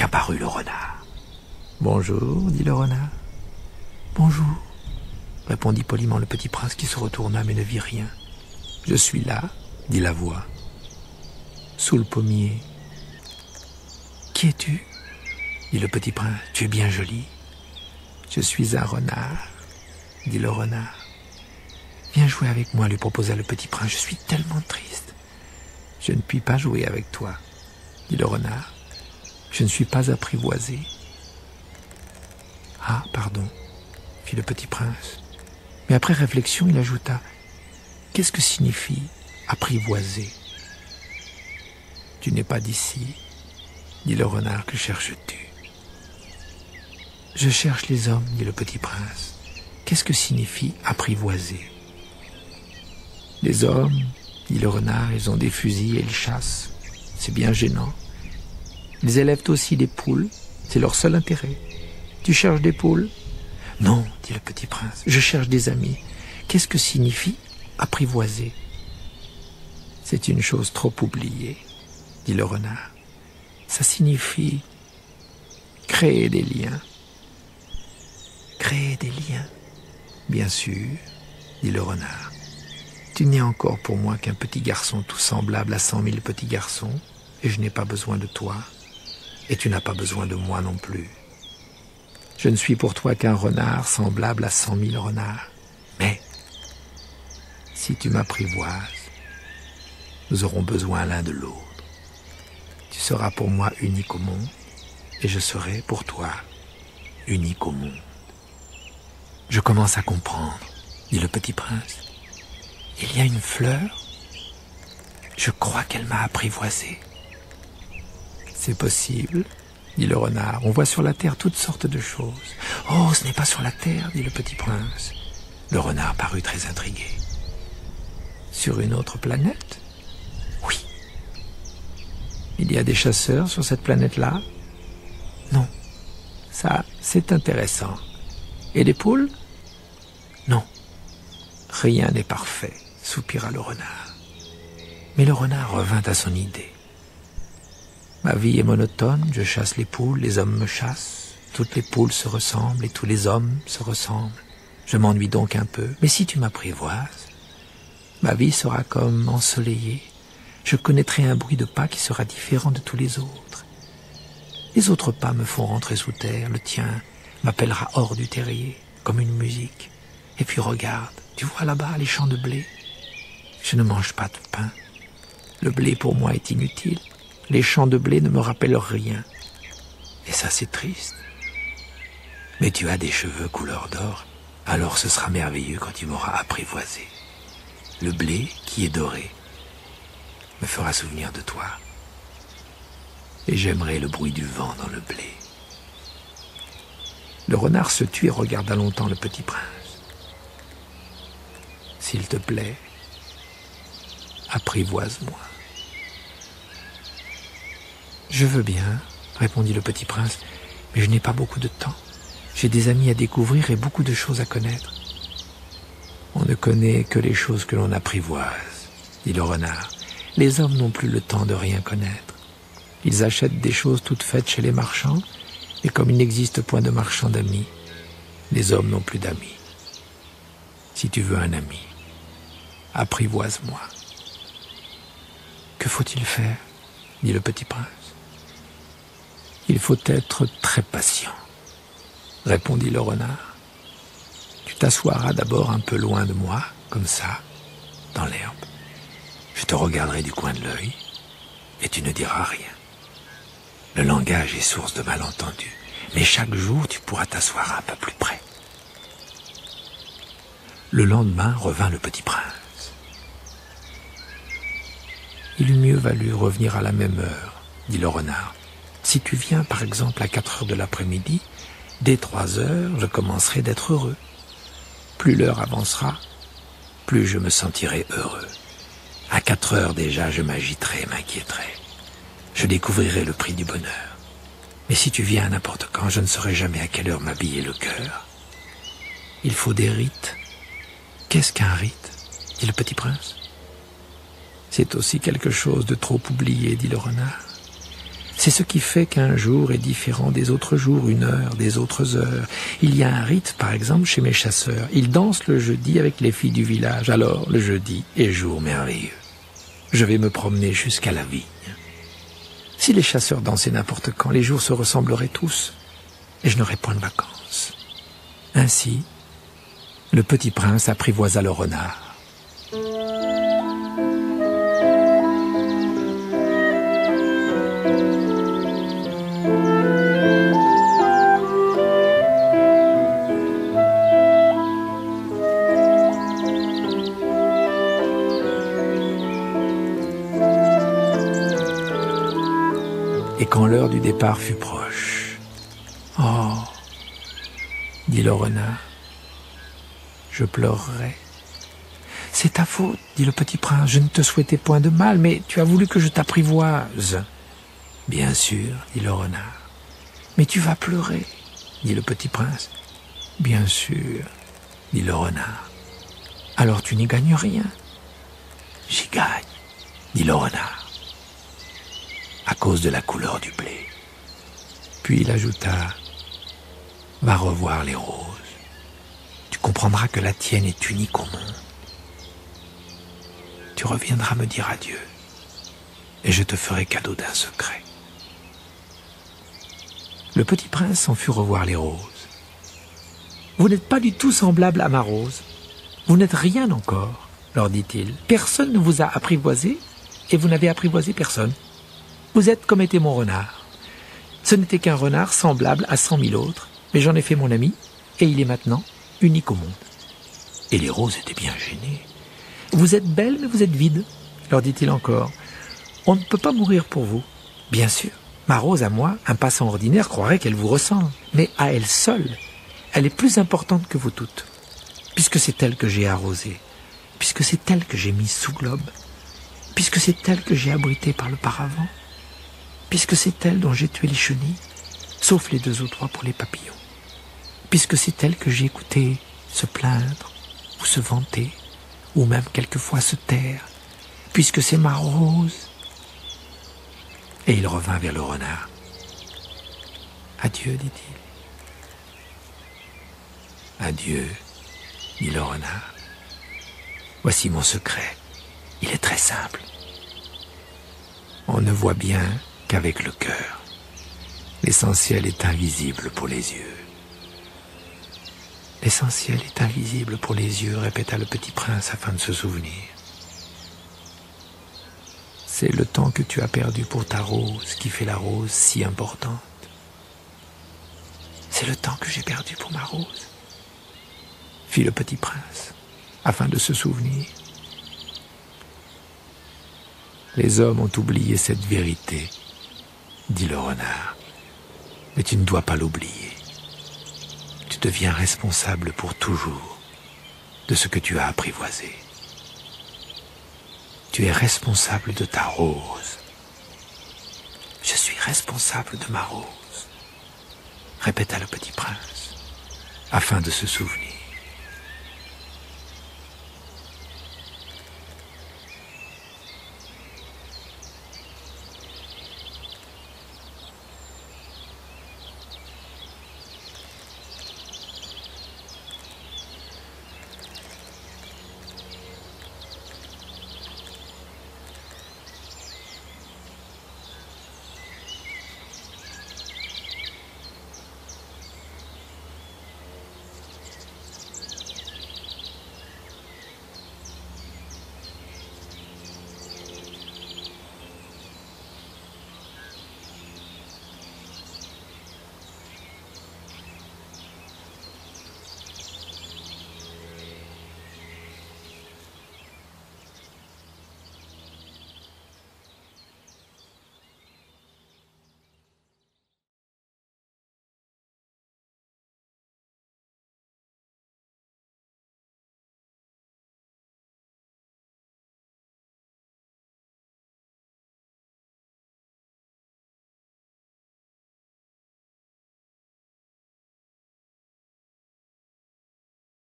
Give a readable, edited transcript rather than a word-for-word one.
qu'apparut le renard. « Bonjour, dit le renard. « Bonjour, répondit poliment le petit prince qui se retourna mais ne vit rien. « Je suis là, dit la voix, sous le pommier. »« Qui es-tu » dit le petit prince. « Tu es bien joli. »« Je suis un renard, dit le renard. »« Viens jouer avec moi, lui proposa le petit prince. Je suis tellement triste. »« Je ne puis pas jouer avec toi, dit le renard. Je ne suis pas apprivoisé. »« Ah, pardon, fit le petit prince. Mais après réflexion, il ajouta, « Qu'est-ce que signifie apprivoiser ?»« Tu n'es pas d'ici, dit le renard, que cherches-tu ?»« Je cherche les hommes, dit le petit prince. Qu'est-ce que signifie apprivoiser ?»« Les hommes, dit le renard, ils ont des fusils et ils chassent. C'est bien gênant. Ils élèvent aussi des poules, c'est leur seul intérêt. Tu cherches des poules ? Non, dit le petit prince, je cherche des amis. Qu'est-ce que signifie apprivoiser ? C'est une chose trop oubliée, dit le renard. Ça signifie créer des liens. Créer des liens ? Bien sûr, dit le renard. Tu n'es encore pour moi qu'un petit garçon tout semblable à 100 000 petits garçons, et je n'ai pas besoin de toi, et tu n'as pas besoin de moi non plus. Je ne suis pour toi qu'un renard semblable à 100 000 renards. Mais, si tu m'apprivoises, nous aurons besoin l'un de l'autre. Tu seras pour moi unique au monde, et je serai pour toi unique au monde. Je commence à comprendre, dit le petit prince. Il y a une fleur, je crois qu'elle m'a apprivoisé. C'est possible, dit le renard. On voit sur la terre toutes sortes de choses. Oh, ce n'est pas sur la terre, dit le petit prince. Le renard parut très intrigué. Sur une autre planète ? Oui. Il y a des chasseurs sur cette planète-là ? Non. Ça, c'est intéressant. Et des poules ? Non. Rien n'est parfait, soupira le renard. Mais le renard revint à son idée. Ma vie est monotone, je chasse les poules, les hommes me chassent. Toutes les poules se ressemblent et tous les hommes se ressemblent. Je m'ennuie donc un peu. Mais si tu m'apprivoises, ma vie sera comme ensoleillée. Je connaîtrai un bruit de pas qui sera différent de tous les autres. Les autres pas me font rentrer sous terre. Le tien m'appellera hors du terrier, comme une musique. Et puis regarde, tu vois là-bas les champs de blé. Je ne mange pas de pain. Le blé pour moi est inutile. Les champs de blé ne me rappellent rien. Et ça, c'est triste. Mais tu as des cheveux couleur d'or, alors ce sera merveilleux quand tu m'auras apprivoisé. Le blé, qui est doré, me fera souvenir de toi. Et j'aimerai le bruit du vent dans le blé. Le renard se tut et regarda longtemps le petit prince. S'il te plaît, apprivoise-moi. Je veux bien, répondit le petit prince, mais je n'ai pas beaucoup de temps. J'ai des amis à découvrir et beaucoup de choses à connaître. On ne connaît que les choses que l'on apprivoise, dit le renard. Les hommes n'ont plus le temps de rien connaître. Ils achètent des choses toutes faites chez les marchands, et comme il n'existe point de marchands d'amis, les hommes n'ont plus d'amis. Si tu veux un ami, apprivoise-moi. Que faut-il faire, dit le petit prince. Il faut être très patient, répondit le renard. Tu t'assoiras d'abord un peu loin de moi, comme ça, dans l'herbe. Je te regarderai du coin de l'œil, et tu ne diras rien. Le langage est source de malentendus, mais chaque jour tu pourras t'asseoir un peu plus près. Le lendemain revint le petit prince. Il eût mieux valu revenir à la même heure, dit le renard. Si tu viens par exemple à 4 heures de l'après-midi, dès 3 heures, je commencerai d'être heureux. Plus l'heure avancera, plus je me sentirai heureux. À 4 heures déjà, je m'agiterai et m'inquiéterai. Je découvrirai le prix du bonheur. Mais si tu viens à n'importe quand, je ne saurai jamais à quelle heure m'habiller le cœur. Il faut des rites. Qu'est-ce qu'un rite ? Dit le petit prince. C'est aussi quelque chose de trop oublié, dit le renard. C'est ce qui fait qu'un jour est différent des autres jours, une heure des autres heures. Il y a un rite, par exemple, chez mes chasseurs. Ils dansent le jeudi avec les filles du village. Alors, le jeudi est jour merveilleux. Je vais me promener jusqu'à la vigne. Si les chasseurs dansaient n'importe quand, les jours se ressembleraient tous, et je n'aurais point de vacances. Ainsi, le petit prince apprivoisa le renard. Et quand l'heure du départ fut proche, « Oh !» dit le renard, « je pleurerai. »« C'est ta faute, dit le petit prince, je ne te souhaitais point de mal, mais tu as voulu que je t'apprivoise. »« Bien sûr, dit le renard. »« Mais tu vas pleurer, dit le petit prince. »« Bien sûr, dit le renard. »« Alors tu n'y gagnes rien. »« J'y gagne, dit le renard. » À cause de la couleur du blé. Puis il ajouta, « Va revoir les roses. Tu comprendras que la tienne est unique au monde. Tu reviendras me dire adieu, et je te ferai cadeau d'un secret. » Le petit prince s'en fut revoir les roses. « Vous n'êtes pas du tout semblable à ma rose. Vous n'êtes rien encore, leur dit-il. Personne ne vous a apprivoisé, et vous n'avez apprivoisé personne. Vous êtes comme était mon renard. Ce n'était qu'un renard semblable à 100 000 autres, mais j'en ai fait mon ami, et il est maintenant unique au monde. » Et les roses étaient bien gênées. « Vous êtes belle, mais vous êtes vide, leur dit-il encore. On ne peut pas mourir pour vous. Bien sûr, ma rose à moi, un passant ordinaire croirait qu'elle vous ressemble, mais à elle seule, elle est plus importante que vous toutes, puisque c'est elle que j'ai arrosée, puisque c'est elle que j'ai mise sous globe, puisque c'est elle que j'ai abritée par le paravent, puisque c'est elle dont j'ai tué les chenilles, sauf les 2 ou 3 pour les papillons, puisque c'est elle que j'ai écouté se plaindre ou se vanter, ou même quelquefois se taire, puisque c'est ma rose. » Et il revint vers le renard. « Adieu, dit-il. »« Adieu, dit le renard. Voici mon secret. Il est très simple. On ne voit bien qu'avec le cœur. L'essentiel est invisible pour les yeux. »« L'essentiel est invisible pour les yeux, répéta le petit prince afin de se souvenir. C'est le temps que tu as perdu pour ta rose qui fait la rose si importante. C'est le temps que j'ai perdu pour ma rose, fit le petit prince, afin de se souvenir. Les hommes ont oublié cette vérité, dit le renard, mais tu ne dois pas l'oublier. Tu deviens responsable pour toujours de ce que tu as apprivoisé. Tu es responsable de ta rose. Je suis responsable de ma rose, répéta le petit prince, afin de se souvenir.